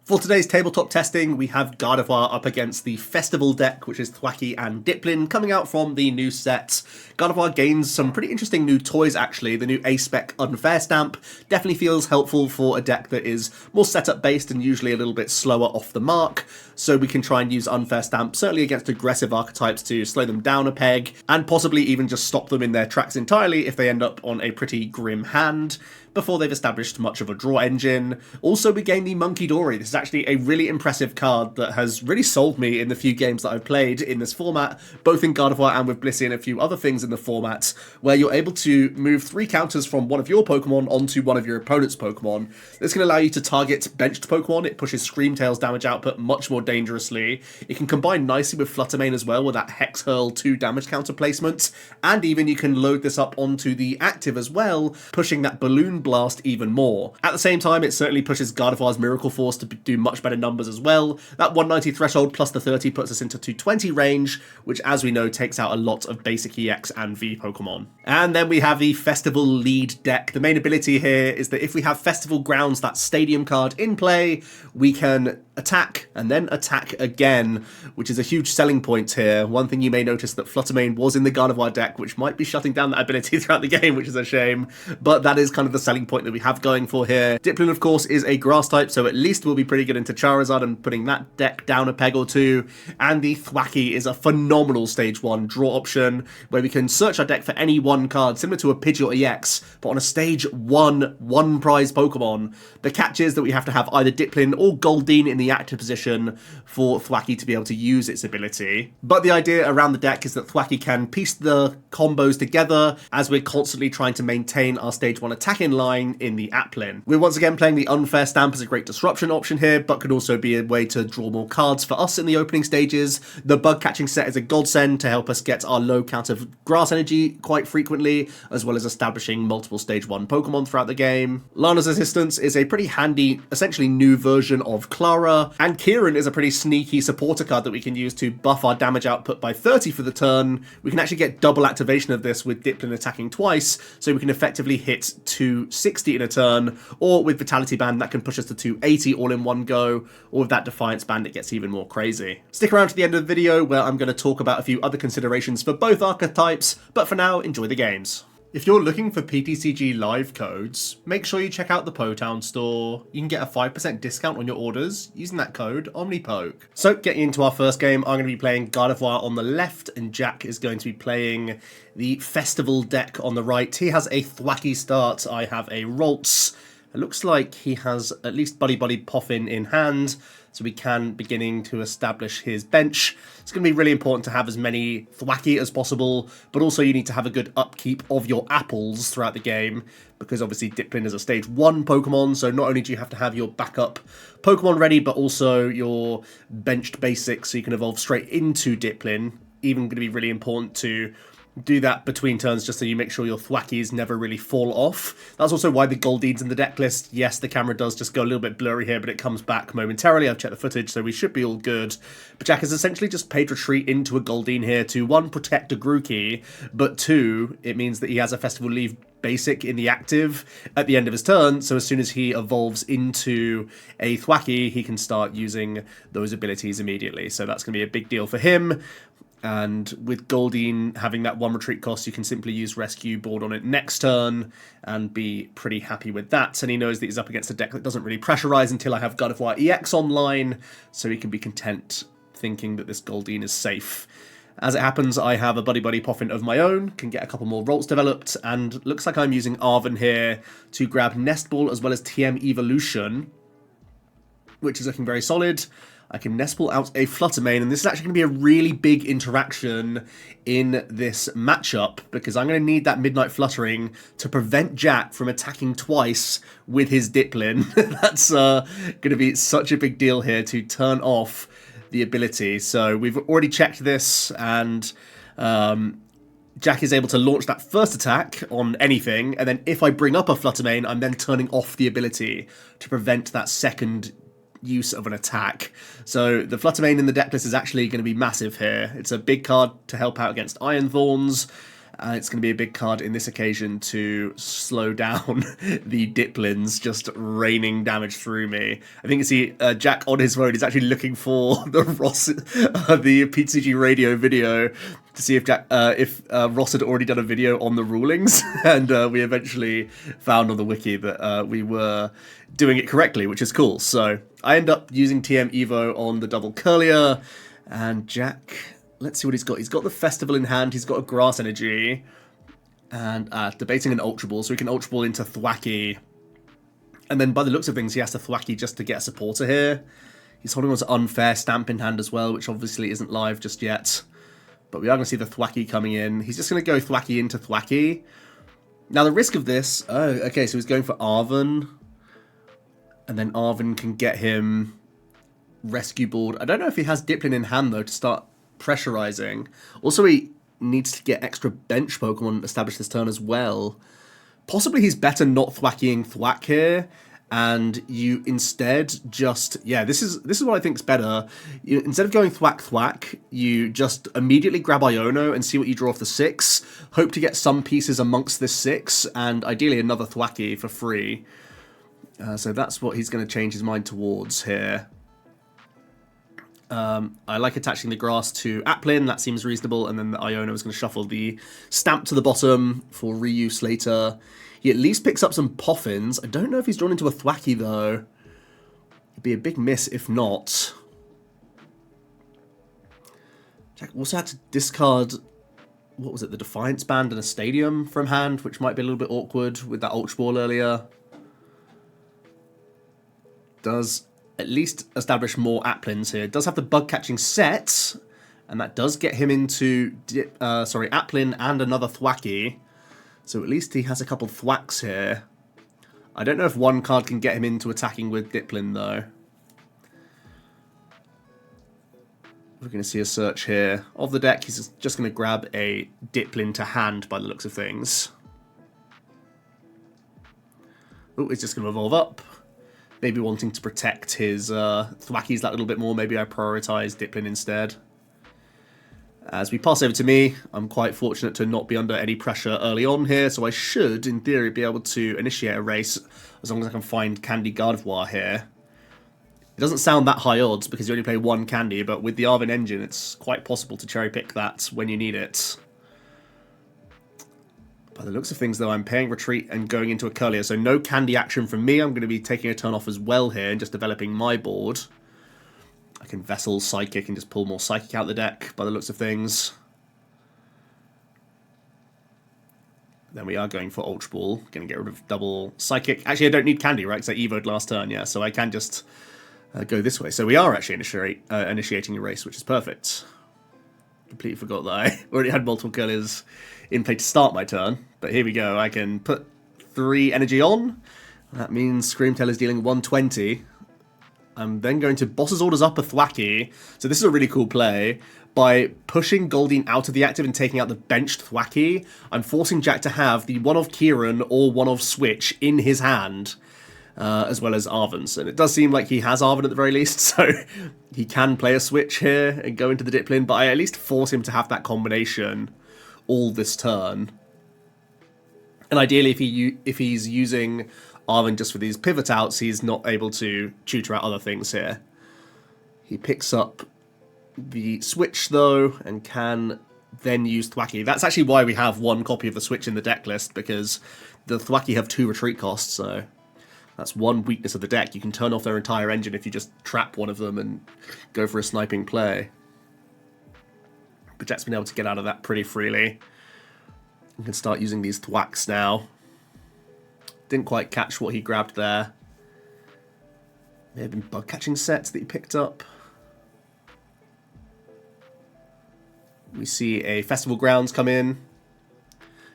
For today's tabletop testing, we have Gardevoir up against the Festival deck, which is Thwackey and Dipplin, coming out from the new set. Gardevoir gains some pretty interesting new toys, actually. The new A-Spec Unfair Stamp definitely feels helpful for a deck that is more setup-based and usually a little bit slower off the mark, so we can try and use Unfair Stamp, certainly against aggressive archetypes, to slow them down a peg, and possibly even just stop them in their tracks entirely if they end up on a pretty grim hand, before they've established much of a draw engine. Also, we gain the Munkidori. This is actually a really impressive card that has really sold me in the few games that I've played in this format, both in Gardevoir and with Blissey and a few other things in the format, where you're able to move 3 counters from one of your Pokemon onto one of your opponent's Pokemon. This can allow you to target benched Pokemon. It pushes Screamtail's damage output much more dangerously. It can combine nicely with Fluttermane as well, with that Hex Hurl 2 damage counter placement, and even you can load this up onto the active as well, pushing that Balloon Blast even more. At the same time, it certainly pushes Gardevoir's Miracle Force to do much better numbers as well. That 190 threshold plus the 30 puts us into 220 range, which, as we know, takes out a lot of basic EX and V Pokemon. And then we have the Festival lead deck. The main ability here is that if we have Festival Grounds, that stadium card, in play, we can attack and then attack again, which is a huge selling point here. One thing you may notice that Fluttermane was in the Gardevoir deck, which might be shutting down that ability throughout the game, which is a shame, but that is kind of the selling point that we have going for here. Dipplin, of course, is a grass type, so at least we'll be pretty good into Charizard and putting that deck down a peg or two. And the Thwackey is a phenomenal stage 1 draw option, where we can search our deck for any one card, similar to a Pidgeot EX, but on a stage 1 prize Pokemon. The catch is that we have to have either Dipplin or Goldeen in the active position for Thwackey to be able to use its ability. But the idea around the deck is that Thwackey can piece the combos together as we're constantly trying to maintain our stage 1 attacking line in the Applin. We're once again playing the Unfair Stamp as a great disruption option here, but could also be a way to draw more cards for us in the opening stages. The Bug Catching set is a godsend to help us get our low count of grass energy quite frequently, as well as establishing multiple stage 1 Pokemon throughout the game. Lana's Assistance is a pretty handy, essentially new version of Clara, and Kieran is a pretty sneaky supporter card that we can use to buff our damage output by 30 for the turn. We can actually get double activation of this with Dipplin attacking twice, so we can effectively hit 260 in a turn, or with Vitality Band that can push us to 280 all in one go, or with that Defiance Band it gets even more crazy. Stick around to the end of the video where I'm going to talk about a few other considerations for both archetypes, but for now, enjoy the games. If you're looking for PTCG live codes, make sure you check out the Potown store. You can get a 5% discount on your orders using that code OmniPoke. So getting into our first game, I'm going to be playing Gardevoir on the left, and Jack is going to be playing the Festival deck on the right. He has a Thwackey start, I have a Ralts. It looks like he has at least Buddy Buddy Poffin in hand, so we can beginning to establish his bench. It's going to be really important to have as many Thwackey as possible, but also you need to have a good upkeep of your apples throughout the game, because obviously Dipplin is a stage 1 Pokemon, so not only do you have to have your backup Pokemon ready, but also your benched basics so you can evolve straight into Dipplin. Even going to be really important to do that between turns just so you make sure your Thwackeys never really fall off. That's also why the Goldeen's in the deck list. Yes, the camera does just go a little bit blurry here, but it comes back momentarily. I've checked the footage, so we should be all good. But Jack has essentially just paid retreat into a Goldeen here to, 1, protect a Grookey, but 2, it means that he has a Festival Leave basic in the active at the end of his turn, so as soon as he evolves into a Thwackey, he can start using those abilities immediately. So that's going to be a big deal for him. And with Goldeen having that 1 retreat cost, you can simply use Rescue Board on it next turn and be pretty happy with that. And he knows that he's up against a deck that doesn't really pressurize until I have Gardevoir EX online, so he can be content thinking that this Goldeen is safe. As it happens, I have a Buddy Buddy Poffin of my own, can get a couple more Ralts developed, and looks like I'm using Arven here to grab Nest Ball as well as TM Evolution, which is looking very solid. I can Nest Ball out a Fluttermane, and this is actually going to be a really big interaction in this matchup, because I'm going to need that Midnight Fluttering to prevent Jack from attacking twice with his Dipplin. That's going to be such a big deal here to turn off the ability. So we've already checked this, and Jack is able to launch that first attack on anything, and then if I bring up a Fluttermane, I'm then turning off the ability to prevent that second use of an attack. So the Fluttermane in the deck list is actually going to be massive here. It's a big card to help out against Iron Thorns, It's going to be a big card in this occasion to slow down the Diplins just raining damage through me. I think you see Jack on his phone is actually looking for the the PTG radio video to see if Ross had already done a video on the rulings, and we eventually found on the wiki that we were doing it correctly, which is cool. So I end up using TM Evo on the double Curlier, and Jack... Let's see what he's got. He's got the Festival in hand. He's got a Grass Energy. And debating an Ultra Ball. So he can Ultra Ball into Thwackey. And then by the looks of things, he has to Thwackey just to get a supporter here. He's holding on to Unfair Stamp in hand as well, which obviously isn't live just yet. But we are going to see the Thwackey coming in. He's just going to go Thwackey into Thwackey. Now the risk of this... Oh, okay, so he's going for Arven. And then Arven can get him Rescue Balled. I don't know if he has Diplin in hand, though, to start pressurizing. Also, he needs to get extra bench Pokemon established this turn as well. Possibly he's better not Thwackying Thwack here, and you instead just... Yeah, this is what I think is better. Instead of going Thwack, you just immediately grab Iono and see what you draw off the 6. Hope to get some pieces amongst this 6, and ideally another Thwacky for free. So that's what he's going to change his mind towards here. I like attaching the grass to Applin, that seems reasonable, and then the Iono is going to shuffle the Stamp to the bottom for reuse later. He at least picks up some Poffins. I don't know if he's drawn into a Thwacky, though. It'd be a big miss if not. Jack also had to discard, what was it, the Defiance Band and a Stadium from hand, which might be a little bit awkward with that Ultra Ball earlier. Does... at least establish more Applins here. Does have the bug catching set, and that does get him into Applin and another Thwacky. So at least he has a couple Thwacks here. I don't know if one card can get him into attacking with Diplin though. We're going to see a search here of the deck. He's just going to grab a Diplin to hand by the looks of things. Oh, he's just going to evolve up. Maybe wanting to protect his Thwackies that little bit more. Maybe I prioritise Diplin instead. As we pass over to me, I'm quite fortunate to not be under any pressure early on here, so I should, in theory, be able to initiate a race as long as I can find Candy Gardevoir here. It doesn't sound that high odds because you only play one Candy, but with the Arven engine, it's quite possible to cherry pick that when you need it. By the looks of things, though, I'm paying retreat and going into a Curlier, so no Candy action from me. I'm going to be taking a turn off as well here and just developing my board. I can Vessel, Psychic, and just pull more Psychic out the deck by the looks of things. Then we are going for Ultra Ball. Going to get rid of double Psychic. Actually, I don't need Candy, right, because I Evo'd last turn, yeah, so I can just go this way. So we are actually initiating a race, which is perfect. Completely forgot that I already had multiple Curliers in play to start my turn. But here we go. I can put 3 energy on. That means Screamtail is dealing 120. I'm then going to Boss's Orders up a Thwacky. So this is a really cool play. By pushing Goldeen out of the active and taking out the benched Thwacky, I'm forcing Jack to have the one of Kieran or one of Switch in his hand. As well as Arven's. And it does seem like he has Arven at the very least, so he can play a Switch here and go into the Diplin, but I at least force him to have that combination all this turn. And ideally, if he's using Arven just for these pivot outs, he's not able to tutor out other things here. He picks up the Switch, though, and can then use Thwacky. That's actually why we have one copy of the Switch in the deck list, because the Thwacky have 2 retreat costs, so... that's one weakness of the deck. You can turn off their entire engine if you just trap one of them and go for a sniping play. But Jack's been able to get out of that pretty freely. You can start using these Thwacks now. Didn't quite catch what he grabbed there. May have been bug catching sets that he picked up. We see a Festival Grounds come in.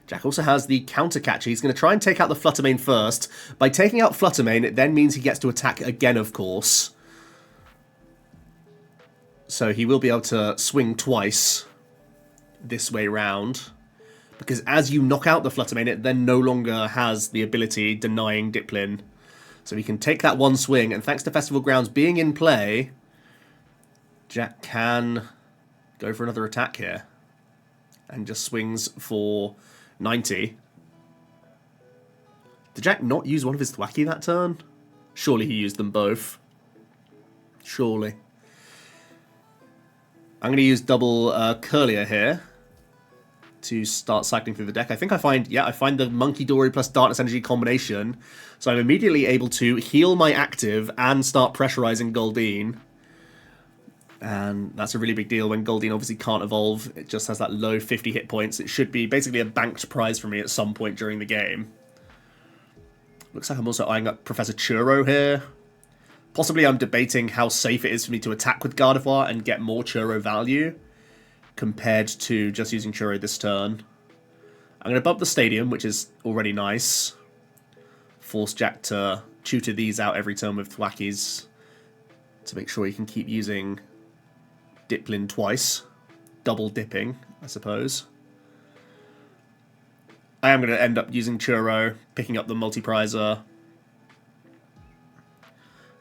Jack also has the counter catcher. He's going to try and take out the Fluttermane first. By taking out Fluttermane, it then means he gets to attack again, of course. So he will be able to swing twice this way round. Because as you knock out the Fluttermane, it then no longer has the ability denying Diplin. So he can take that one swing, and thanks to Festival Grounds being in play, Jack can go for another attack here. and just swings for 90. Did Jack not use one of his Thwacky that turn? Surely he used them both. Surely. I'm going to use double Curlier here to start cycling through the deck. I think I find the Munkidori plus Darkness Energy combination, so I'm immediately able to heal my active and start pressurizing Goldeen. And that's a really big deal when Goldeen obviously can't evolve. It just has that low 50 hit points. It should be basically a banked prize for me at some point during the game. Looks like I'm also eyeing up Professor Churro here. Possibly I'm debating how safe it is for me to attack with Gardevoir and get more Churro value compared to just using Churro this turn. I'm going to bump the Stadium, which is already nice. Force Jack to tutor these out every turn with Thwackies to make sure he can keep using Diplin twice. Double dipping, I suppose. I am going to end up using Churro, picking up the multi-prizer.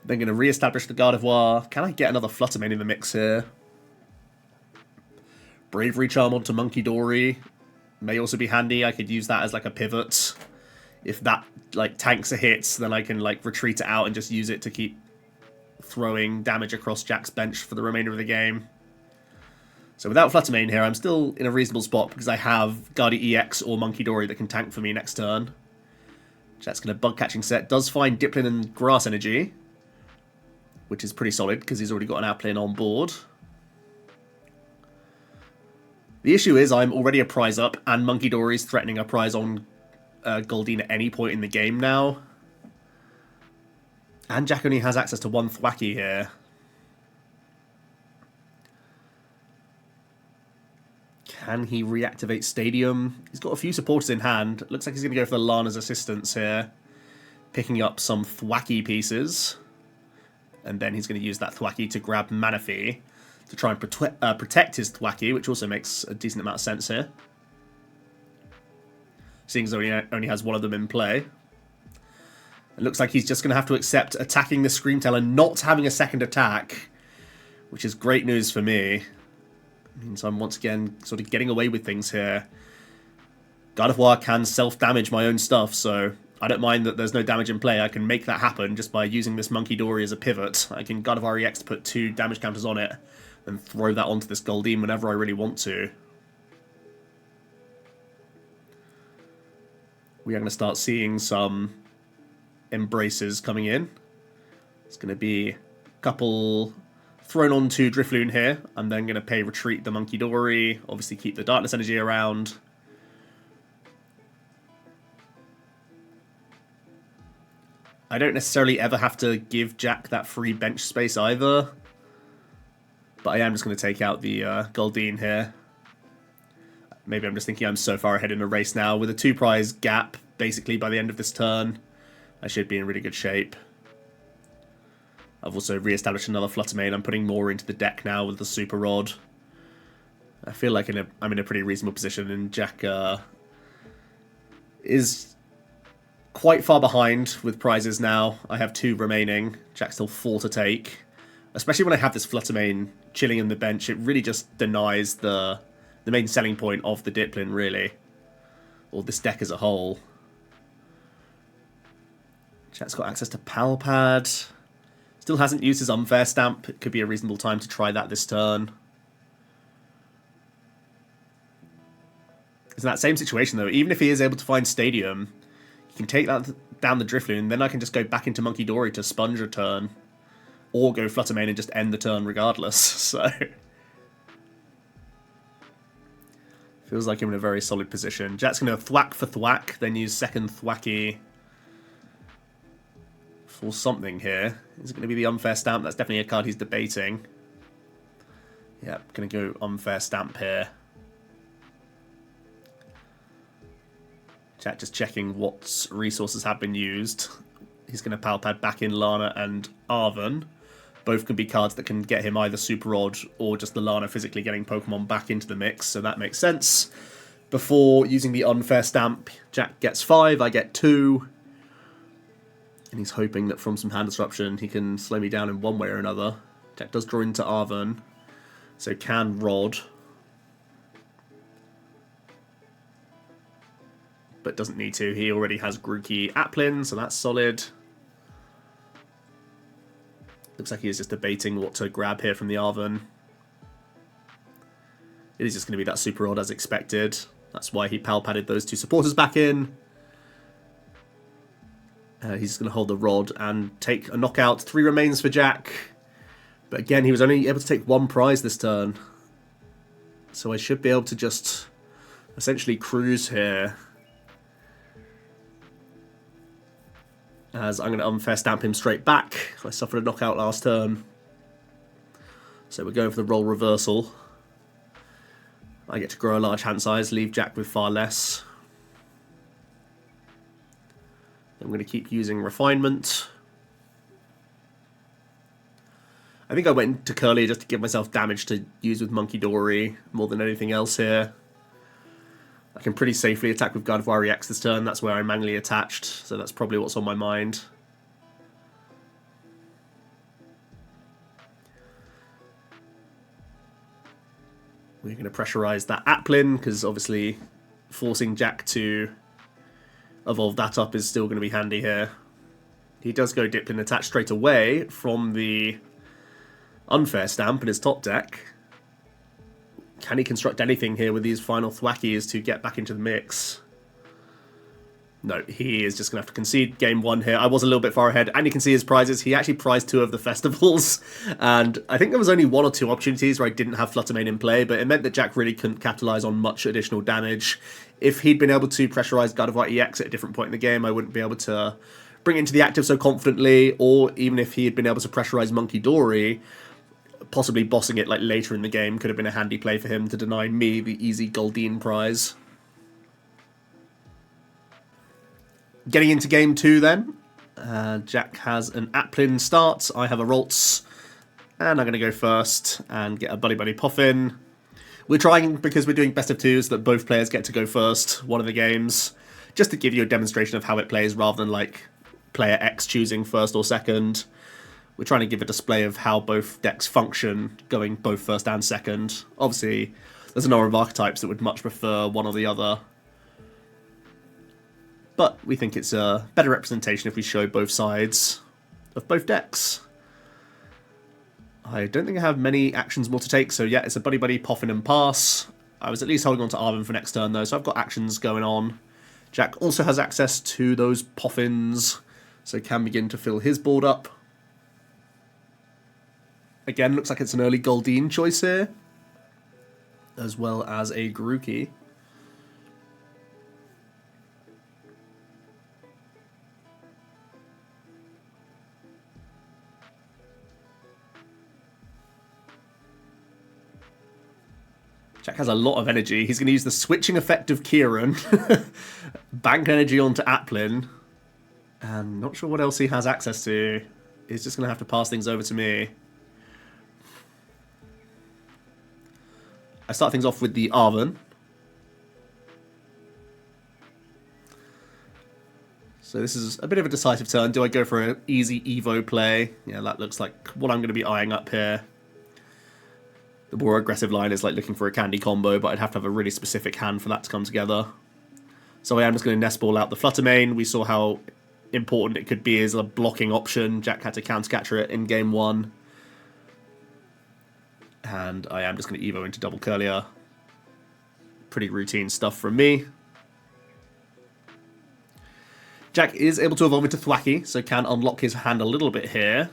Then going to re-establish the Gardevoir. Can I get another Fluttermane in the mix here? Bravery Charm onto Munkidori may also be handy. I could use that as like a pivot. If that like tanks a hit, then I can like retreat it out and just use it to keep throwing damage across Jack's bench for the remainder of the game. So without Fluttermane here, I'm still in a reasonable spot because I have Gar-Dori-EX or Munkidori that can tank for me next turn. Jack's going to Bug Catching set. Does find Diplin and Grass Energy, which is pretty solid because he's already got an Applin on board. The issue is I'm already a prize up, and Munkidori's threatening a prize on Goldeen at any point in the game now. And Jack only has access to one Thwacky here. Can he reactivate Stadium? He's got a few supporters in hand. Looks like he's going to go for the Lana's assistance here. Picking up some Thwacky pieces. And then he's going to use that Thwacky to grab Manaphy to try and protect his Thwacky, which also makes a decent amount of sense here. Seeing as though he only has one of them in play. It looks like he's just going to have to accept attacking the Screamtail and not having a second attack, which is great news for me. It means I'm once again sort of getting away with things here. Gardevoir can self-damage my own stuff, so I don't mind that there's no damage in play. I can make that happen just by using this Munkidori as a pivot. I can Gardevoir EX to put 2 damage counters on it and throw that onto this Goldeen whenever I really want to. We are going to start seeing some embraces coming in. It's going to be a couple thrown onto Drifloon here. I'm then going to pay retreat the Munkidori, obviously keep the Darkness Energy around. I don't necessarily ever have to give Jack that free bench space either, but I am just going to take out the Goldeen here. Maybe I'm just thinking I'm so far ahead in a race now. With a 2-prize gap, basically, by the end of this turn, I should be in really good shape. I've also re-established another Fluttermane. I'm putting more into the deck now with the Super Rod. I feel like I'm in a pretty reasonable position, and Jack is quite far behind with prizes now. I have 2 remaining. Jack's still 4 to take. Especially when I have this Fluttermane chilling in the bench, it really just denies the main selling point of the Diplin, really. Or this deck as a whole. Jack's got access to Palpad. Still hasn't used his Unfair Stamp. It could be a reasonable time to try that this turn. It's in that same situation, though. Even if he is able to find Stadium, he can take that down the Drifloon, then I can just go back into Munkidori to sponge a turn. Or go Fluttermane and just end the turn regardless. So feels like I'm in a very solid position. Jack's going to thwack for thwack, then use second Thwacky for something here. Is it going to be the Unfair Stamp? That's definitely a card he's debating. Yep, going to go Unfair Stamp here. Jack just checking what resources have been used. He's going to Palpad back in Lana and Arven. Both can be cards that can get him either Super Rod or just the Lana physically getting Pokemon back into the mix, so that makes sense. Before using the Unfair Stamp, Jack gets 5, I get 2. And he's hoping that from some hand disruption he can slow me down in one way or another. Jack does draw into Arven, so can Rod. but doesn't need to. He already has Grookey Applin, so that's solid. Looks like he is just debating what to grab here from the Arven. It is just going to be that Super Rod as expected. That's why he pal-padded those two supporters back in. He's just going to hold the Rod and take a knockout. 3 remains for Jack. But again, he was only able to take 1 prize this turn. So I should be able to just essentially cruise here. As I'm going to unfair stamp him straight back. I suffered a knockout last turn. So we're going for the role reversal. I get to grow a large hand size, leave Jack with far less. I'm going to keep using refinement. I think I went to Curly just to give myself damage to use with Munkidori more than anything else here. I can pretty safely attack with Gardevoir EX this turn. That's where I'm manually attached, so that's probably what's on my mind. We're going to pressurize that Applin, because obviously forcing Jack to evolve that up is still going to be handy here. He does go Diplin attached straight away from the unfair stamp in his top deck. Can he construct anything here with these final Thwackies to get back into the mix? No, he is just going to have to concede game 1 here. I was a little bit far ahead, and you can see his prizes. He actually prized 2 of the festivals, and I think there was only 1 or 2 opportunities where I didn't have Fluttermane in play, but it meant that Jack really couldn't capitalize on much additional damage. If he'd been able to pressurize Gardevoir EX at a different point in the game, I wouldn't be able to bring it into the active so confidently, or even if he had been able to pressurize Munkidori, possibly bossing it like later in the game could have been a handy play for him to deny me the easy Goldeen prize. Getting into game 2 then. Jack has an Applin start. I have a Ralts. And I'm going to go first and get a Buddy Buddy Puffin. We're trying, because we're doing best of 2s, that both players get to go first one of the games. Just to give you a demonstration of how it plays rather than like player X choosing first or second. We're trying to give a display of how both decks function, going both first and second. Obviously, there's a number of archetypes that would much prefer one or the other. But we think it's a better representation if we show both sides of both decks. I don't think I have many actions more to take, so yeah, it's a Buddy Buddy, Puffin and Pass. I was at least holding on to Arven for next turn though, so I've got actions going on. Jack also has access to those Puffins, so can begin to fill his board up. Again, looks like it's an early Goldeen choice here, as well as a Grookey. Jack has a lot of energy. He's going to use the switching effect of Kieran, bank energy onto Applin, and not sure what else he has access to. He's just going to have to pass things over to me. I start things off with the Arven. So this is a bit of a decisive turn. Do I go for an easy Evo play? Yeah, that looks like what I'm going to be eyeing up here. The more aggressive line is like looking for a candy combo, but I'd have to have a really specific hand for that to come together. So I am just going to Nest Ball out the Fluttermane. We saw how important it could be as a blocking option. Jack had to countercatcher it in game 1. And I am just going to Evo into Double Curlier. Pretty routine stuff from me. Jack is able to evolve into Thwacky, so can unlock his hand a little bit here.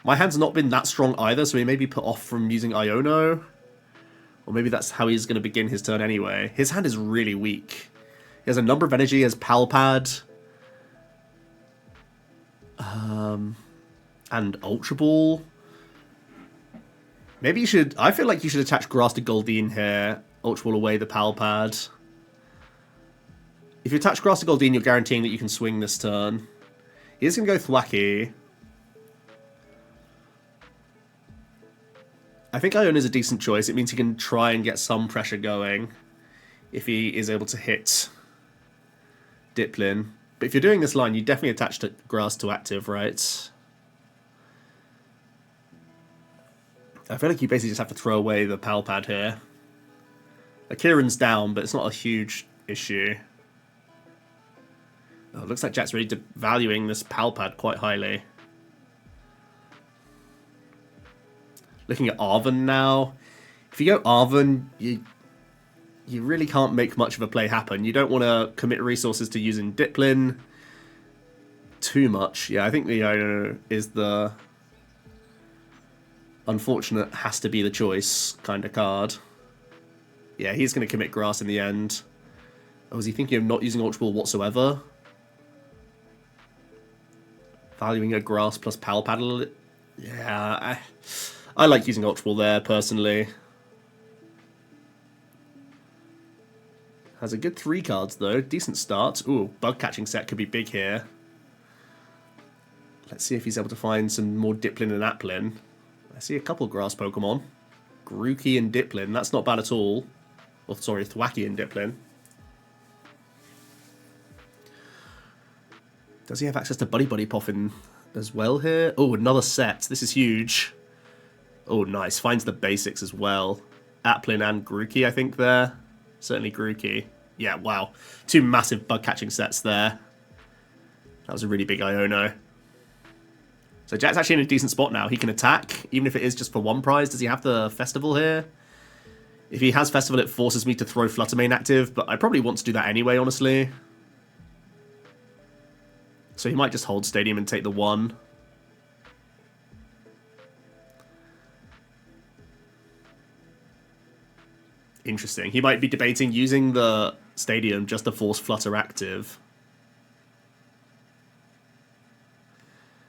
My hand's not been that strong either, so he may be put off from using Iono. Or maybe that's how he's going to begin his turn anyway. His hand is really weak. He has a number of energy, he has Palpad. And Ultra Ball. Maybe you should... I feel like you should attach Grass to Goldeen here. Ultra Ball away the Palpad. If you attach Grass to Goldeen, you're guaranteeing that you can swing this turn. He's going to go Thwacky. I think Iona is a decent choice. It means he can try and get some pressure going if he is able to hit Diplin. But if you're doing this line, you definitely attach to Grass to active, right? I feel like you basically just have to throw away the Palpad here. Kieran's down, but it's not a huge issue. Oh, it looks like Jack's really valuing this Palpad quite highly. Looking at Arven now. If you go Arven, you really can't make much of a play happen. You don't want to commit resources to using Diplin too much. Yeah, I think the is the unfortunate has to be the choice kind of card. Yeah, he's going to commit grass in the end. Oh, was he thinking of not using Ultra Ball whatsoever? Valuing a grass plus Pal Paddle. Yeah, I like using Ultra Ball there, personally. Has a good 3 cards, though. Decent start. Ooh, Bug Catching set could be big here. Let's see if he's able to find some more Diplin and Applin. I see a couple grass Pokemon. Grookey and Diplin. That's not bad at all. Oh, sorry, Thwackey and Diplin. Does he have access to Buddy Buddy Poffin as well here? Oh, another set. This is huge. Oh, nice. Finds the basics as well. Applin and Grookey, I think, there. Certainly Grookey. Yeah, wow. 2 massive bug-catching sets there. That was a really big Iono. So Jack's actually in a decent spot now. He can attack, even if it is just for 1 prize. Does he have the Festival here? If he has Festival, it forces me to throw Fluttermane active, but I probably want to do that anyway, honestly. So he might just hold Stadium and take the 1. Interesting. He might be debating using the Stadium just to force Flutter active.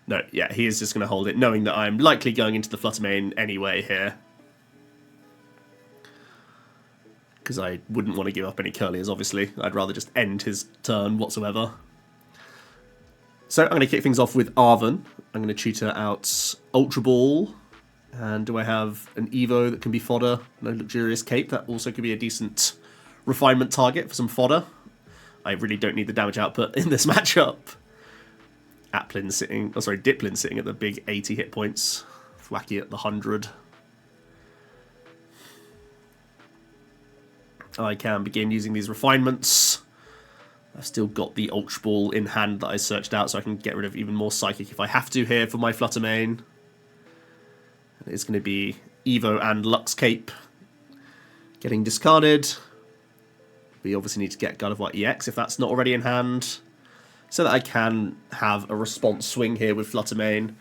No, yeah, he is just going to hold it, knowing that I'm likely going into the Fluttermane anyway here. Because I wouldn't want to give up any Curliers, obviously. I'd rather just end his turn whatsoever. So I'm going to kick things off with Arven. I'm going to tutor out Ultra Ball. And do I have an Evo that can be fodder? No Luxurious Cape. That also could be a decent refinement target for some fodder. I really don't need the damage output in this matchup. Applin sitting... Oh, sorry, Diplin sitting at the big 80 hit points. Thwackey at the 100. I can begin using these refinements. I've still got the Ultra Ball in hand that I searched out, so I can get rid of even more Psychic if I have to here for my Fluttermane. It's going to be Evo and Lux Cape getting discarded. We obviously need to get Gardevoir EX if that's not already in hand, so that I can have a response swing here with Fluttermane.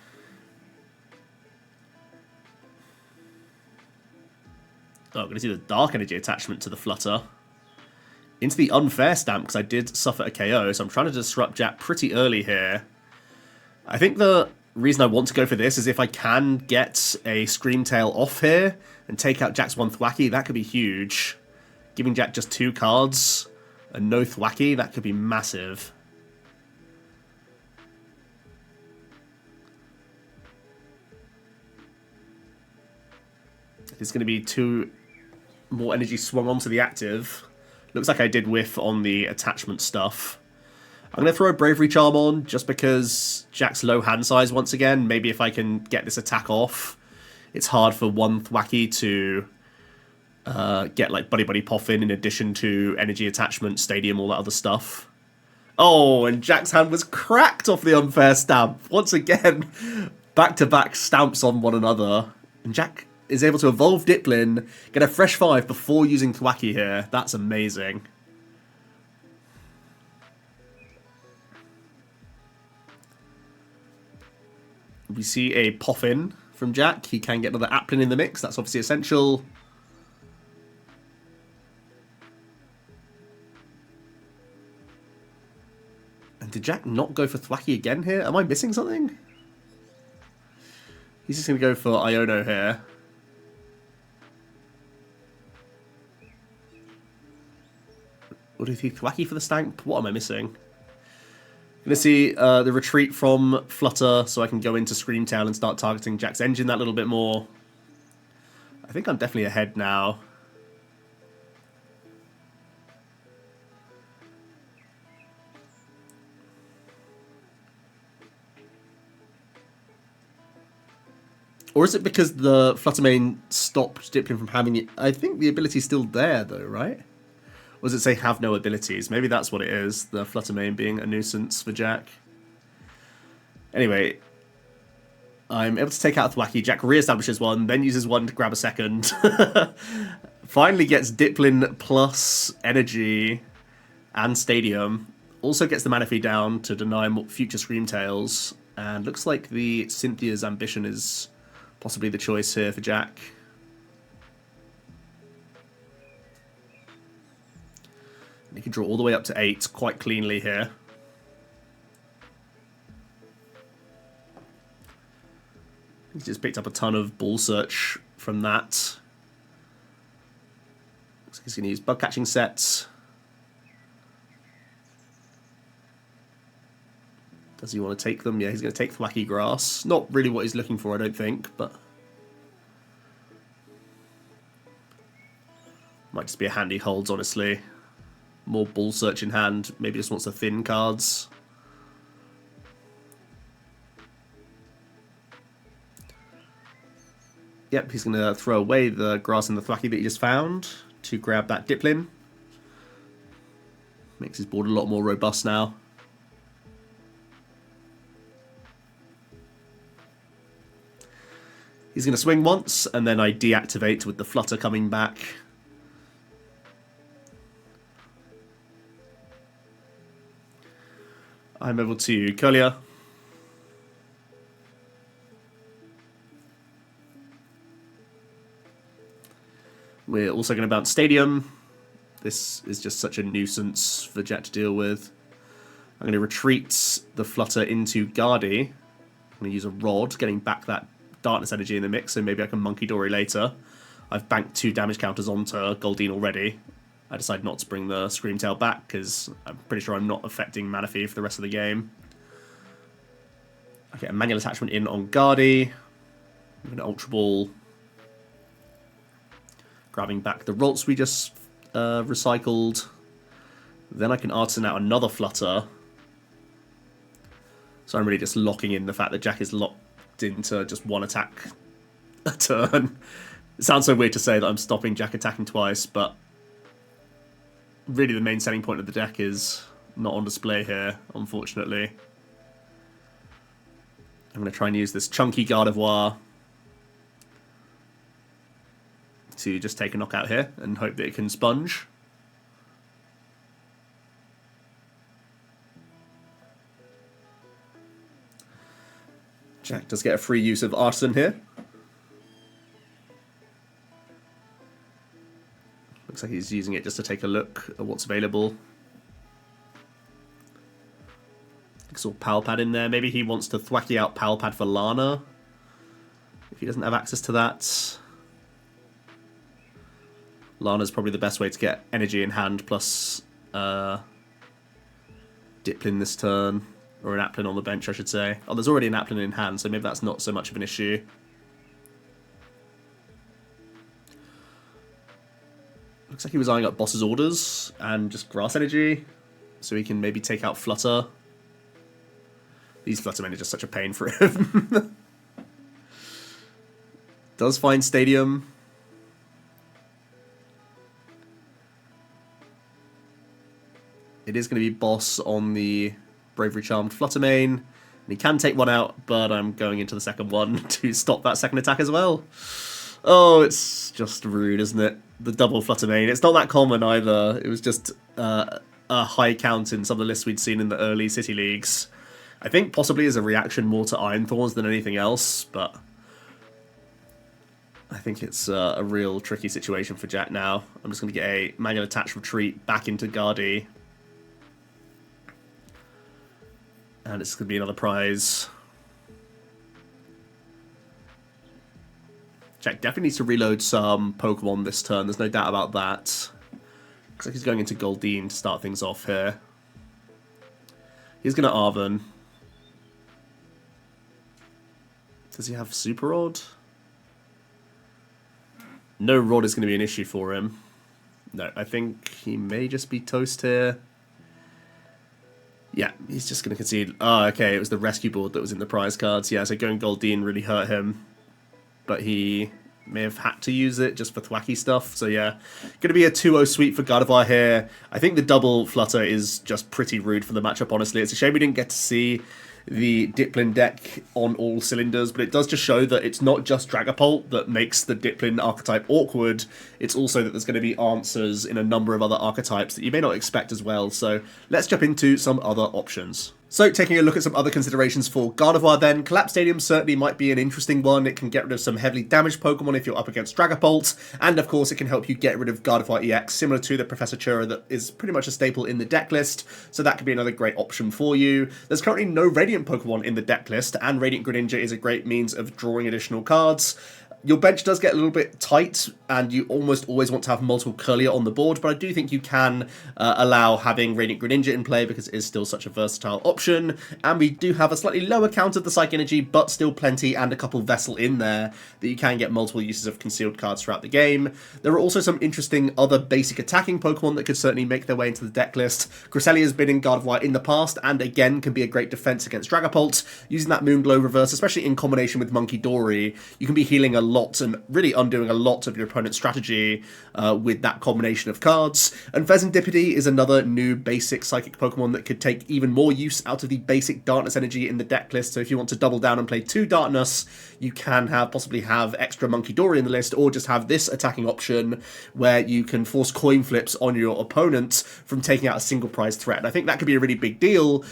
Oh, I'm going to do the Dark Energy attachment to the Flutter. Into the Unfair stamp, because I did suffer a KO, so I'm trying to disrupt Jack pretty early here. I think the reason I want to go for this is if I can get a Screamtail off here and take out Jack's 1 Thwackey, that could be huge. Giving Jack just 2 cards and no Thwackey, that could be massive. There's going to be 2 more energy swung onto the active. Looks like I did whiff on the attachment stuff. I'm going to throw a Bravery Charm on, just because Jack's low hand size once again. Maybe if I can get this attack off. It's hard for 1 Thwackey to get like Buddy Buddy Poffin in addition to Energy Attachment, Stadium, all that other stuff. Oh, and Jack's hand was cracked off the Unfair stamp. Once again, back-to-back stamps on one another. And Jack is able to evolve Diplin, get a fresh 5 before using Thwackey here. That's amazing. We see a Poffin from Jack. He can get another Applin in the mix. That's obviously essential. And did Jack not go for Thwackey again here? Am I missing something? He's just going to go for Iono here. Or did he Thwackey for the Stank? What am I missing? I'm going to see the retreat from Flutter so I can go into Screamtail and start targeting Jack's engine that little bit more. I think I'm definitely ahead now. Or is it because the Fluttermane stopped Diplin from having it? I think the ability's still there though, right? Or does it say have no abilities? Maybe that's what it is, the Fluttermane being a nuisance for Jack. Anyway, I'm able to take out Thwacky. Jack re-establishes one, then uses one to grab a second. Finally gets Diplin plus energy and Stadium. Also gets the mana fee down to deny future Screamtails. And looks like the Cynthia's Ambition is possibly the choice here for Jack. And he can draw all the way up to 8 quite cleanly here. He's just picked up a ton of Ball Search from that. Looks like he's going to use Bug Catching Sets. Does he want to take them? Yeah, he's going to take Thwacky Grass. Not really what he's looking for, I don't think, but might just be a handy holds, honestly. More Ball Search in hand. Maybe just wants to thin cards. Yep, he's going to throw away the Grass and the Thwacky that he just found to grab that Diplin. Makes his board a lot more robust now. He's going to swing once, and then I deactivate with the Flutter coming back. I'm able to Curlier. We're also going to bounce Stadium. This is just such a nuisance for Jack to deal with. I'm going to retreat the Flutter into Gardy. I'm going to use a Rod, getting back that Darkness energy in the mix, so maybe I can Munkidori later. I've banked 2 damage counters onto Goldeen already. I decided not to bring the Screamtail back, because I'm pretty sure I'm not affecting Mana Fee for the rest of the game. Okay, a manual attachment in on Gardy. I'm going to Ultra Ball. Grabbing back the Rolts we just recycled. Then I can Artisan out another Flutter. So I'm really just locking in the fact that Jack is locked into just one attack a turn. It sounds so weird to say that I'm stopping Jack attacking twice, but really the main selling point of the deck is not on display here, unfortunately. I'm going to try and use this chunky Gardevoir to just take a knockout here and hope that it can sponge. Jack does get a free use of Artisan here. Looks like he's using it just to take a look at what's available. Saw Power Pad in there. Maybe he wants to Thwacky out Power Pad for Lana, if he doesn't have access to that. Lana's probably the best way to get energy in hand, plus Diplin this turn. Or an Applin on the bench, I should say. Oh, there's already an Applin in hand, so maybe that's not so much of an issue. Looks like he was eyeing up Boss's Orders and just Grass Energy, so he can maybe take out Flutter. These Fluttermen are just such a pain for him. Does find Stadium. It is going to be Boss on the Bravery Charmed Fluttermane. And he can take one out, but I'm going into the second one to stop that second attack as well. Oh, it's just rude, isn't it? The double Fluttermane. It's not that common either. It was just a high count in some of the lists we'd seen in the early City Leagues. I think possibly as a reaction more to Iron Thorns than anything else, but I think it's a real tricky situation for Jack now. I'm just going to get a manual attach retreat back into Gardy. And it's going to be another prize. Jack definitely needs to reload some Pokemon this turn. There's no doubt about that. Looks like he's going into Goldeen to start things off here. He's going to Arven. Does he have Super Rod? No Rod is going to be an issue for him. No, I think he may just be toast here. Yeah, he's just going to concede. Oh, okay, it was the rescue board that was in the prize cards. Yeah, so going Goldeen really hurt him. But he may have had to use it just for thwacky stuff. So yeah, going to be a 2-0 sweep for Gardevoir here. I think the double Flutter is just pretty rude for the matchup, honestly. It's a shame we didn't get to see the Dipplin deck on all cylinders, but it does just show that it's not just Dragapult that makes the Dipplin archetype awkward, it's also that there's going to be answers in a number of other archetypes that you may not expect as well. So let's jump into some other options. So taking a look at some other considerations for Gardevoir then, Collapse Stadium certainly might be an interesting one. It can get rid of some heavily damaged Pokemon if you're up against Dragapult, and of course it can help you get rid of Gardevoir EX, similar to the Professor Chura that is pretty much a staple in the deck list, so that could be another great option for you. There's currently no Radiant Pokemon in the deck list, and Radiant Greninja is a great means of drawing additional cards. Your bench does get a little bit tight, and you almost always want to have multiple Curlier on the board, but I do think you can allow having Radiant Greninja in play because it is still such a versatile option, and we do have a slightly lower count of the Psych Energy, but still plenty, and a couple Vessel in there that you can get multiple uses of concealed cards throughout the game. There are also some interesting other basic attacking Pokemon that could certainly make their way into the deck list. Cresselia has been in Gardevoir in the past, and again can be a great defense against Dragapult. Using that Moonglow reverse, especially in combination with Munkidori, you can be healing a lot and really undoing a lot of your opponent's strategy with that combination of cards. And Pheasantipede is another new basic psychic Pokemon that could take even more use out of the basic Darkness energy in the deck list. So if you want to double down and play 2 Darkness, you can possibly have extra Munkidori in the list, or just have this attacking option where you can force coin flips on your opponent from taking out a single prize threat. And I think that could be a really big deal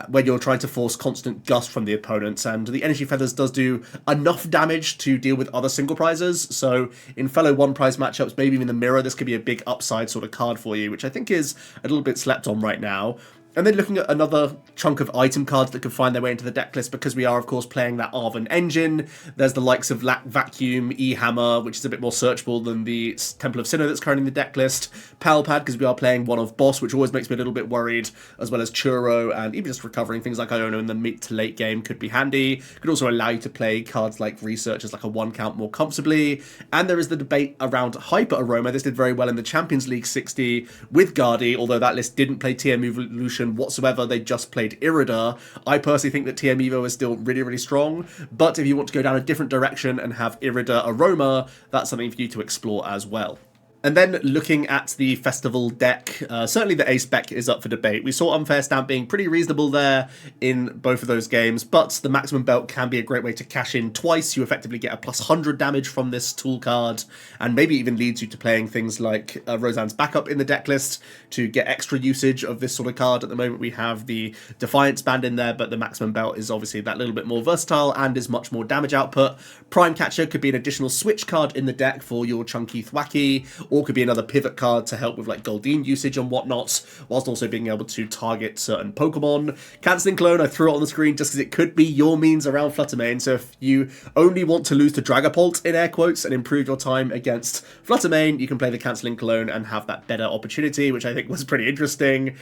when you're trying to force constant gust from the opponent, and the Energy Feathers does do enough damage to deal with other single prizes, so in fellow one prize matchups, maybe even the mirror, this could be a big upside sort of card for you, which I think is a little bit slept on right now. And then looking at another chunk of item cards that could find their way into the deck list, because we are, of course, playing that Arven engine. There's the likes of Vacuum, E-Hammer, which is a bit more searchable than the Temple of Sinnoh that's currently in the deck list. Palpad, because we are playing one of Boss, which always makes me a little bit worried, as well as Churro, and even just recovering things like Iono in the mid to late game could be handy. Could also allow you to play cards like Research as like a 1-count more comfortably. And there is the debate around Hyper Aroma. This did very well in the Champions League 60 with Gardy, although that list didn't play TM Evolution whatsoever, they just played Irida. I personally think that TM Evo is still really, really strong, but if you want to go down a different direction and have Irida Aroma, that's something for you to explore as well. And then looking at the festival deck, certainly the A-Spec is up for debate. We saw Unfair Stamp being pretty reasonable there in both of those games, but the Maximum Belt can be a great way to cash in twice. You effectively get a plus 100 damage from this tool card, and maybe even leads you to playing things like Roseanne's Backup in the deck list to get extra usage of this sort of card. At the moment we have the Defiance band in there, but the Maximum Belt is obviously that little bit more versatile and is much more damage output. Prime Catcher could be an additional switch card in the deck for your chunky Thwacky, or could be another pivot card to help with like Goldeen usage and whatnot, whilst also being able to target certain Pokemon. Cancelling Clone, I threw it on the screen just because it could be your means around Fluttermane, so if you only want to lose to Dragapult, in air quotes, and improve your time against Fluttermane, you can play the Cancelling Clone and have that better opportunity, which I think was pretty interesting.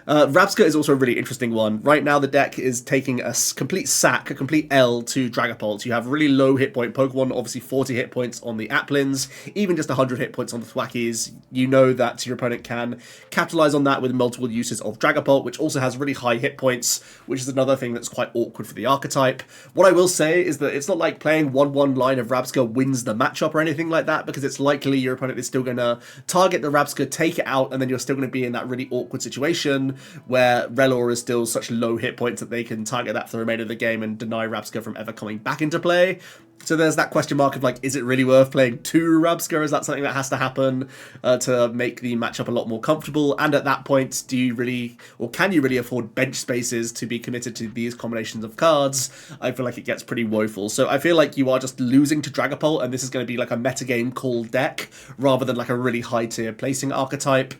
Rabska is also a really interesting one. Right now the deck is taking a complete sack, a complete L to Dragapult. You have really low hit point Pokemon, obviously 40 hit points on the Applins, even just 100 hit points on the Thwackies. You know that your opponent can capitalize on that with multiple uses of Dragapult, which also has really high hit points, which is another thing that's quite awkward for the archetype. What I will say is that it's not like playing 1-1 line of Rabska wins the matchup or anything like that, because it's likely your opponent is still going to target the Rabska, take it out, and then you're still going to be in that really awkward situation where Relor is still such low hit points that they can target that for the remainder of the game and deny Rabska from ever coming back into play. So there's that question mark of like, is it really worth playing 2 Rabska? Is that something that has to happen to make the matchup a lot more comfortable? And at that point, do you really, or can you really afford bench spaces to be committed to these combinations of cards? I feel like it gets pretty woeful. So I feel like you are just losing to Dragapult, and this is going to be like a metagame call deck rather than like a really high tier placing archetype.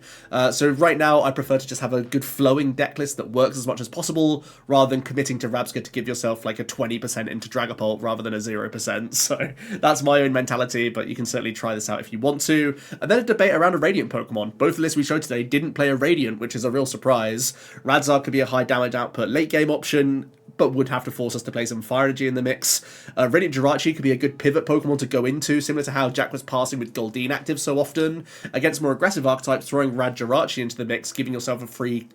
So right now, I prefer to just have a good flowing deck list that works as much as possible, rather than committing to Rabska to give yourself like a 20% into Dragapult rather than a 0%. So that's my own mentality, but you can certainly try this out if you want to. And then a debate around a Radiant Pokemon. Both the lists we showed today didn't play a Radiant, which is a real surprise. Radzar could be a high damage output late game option, but would have to force us to play some Fire Energy in the mix. Radiant Jirachi could be a good pivot Pokemon to go into, similar to how Jack was passing with Goldeen active so often. Against more aggressive archetypes, throwing Rad Jirachi into the mix, giving yourself a free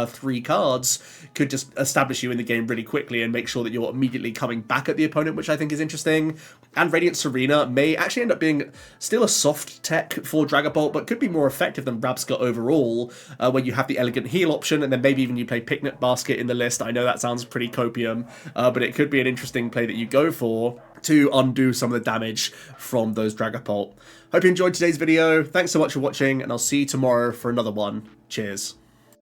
3 cards could just establish you in the game really quickly and make sure that you're immediately coming back at the opponent, which I think is interesting. And Radiant Serena may actually end up being still a soft tech for Dragapult, but could be more effective than Rabscott overall, when you have the Elegant Heal option, and then maybe even you play Picnic Basket in the list. I know that sounds pretty copium, but it could be an interesting play that you go for to undo some of the damage from those Dragapult. Hope you enjoyed today's video. Thanks so much for watching, and I'll see you tomorrow for another one. Cheers.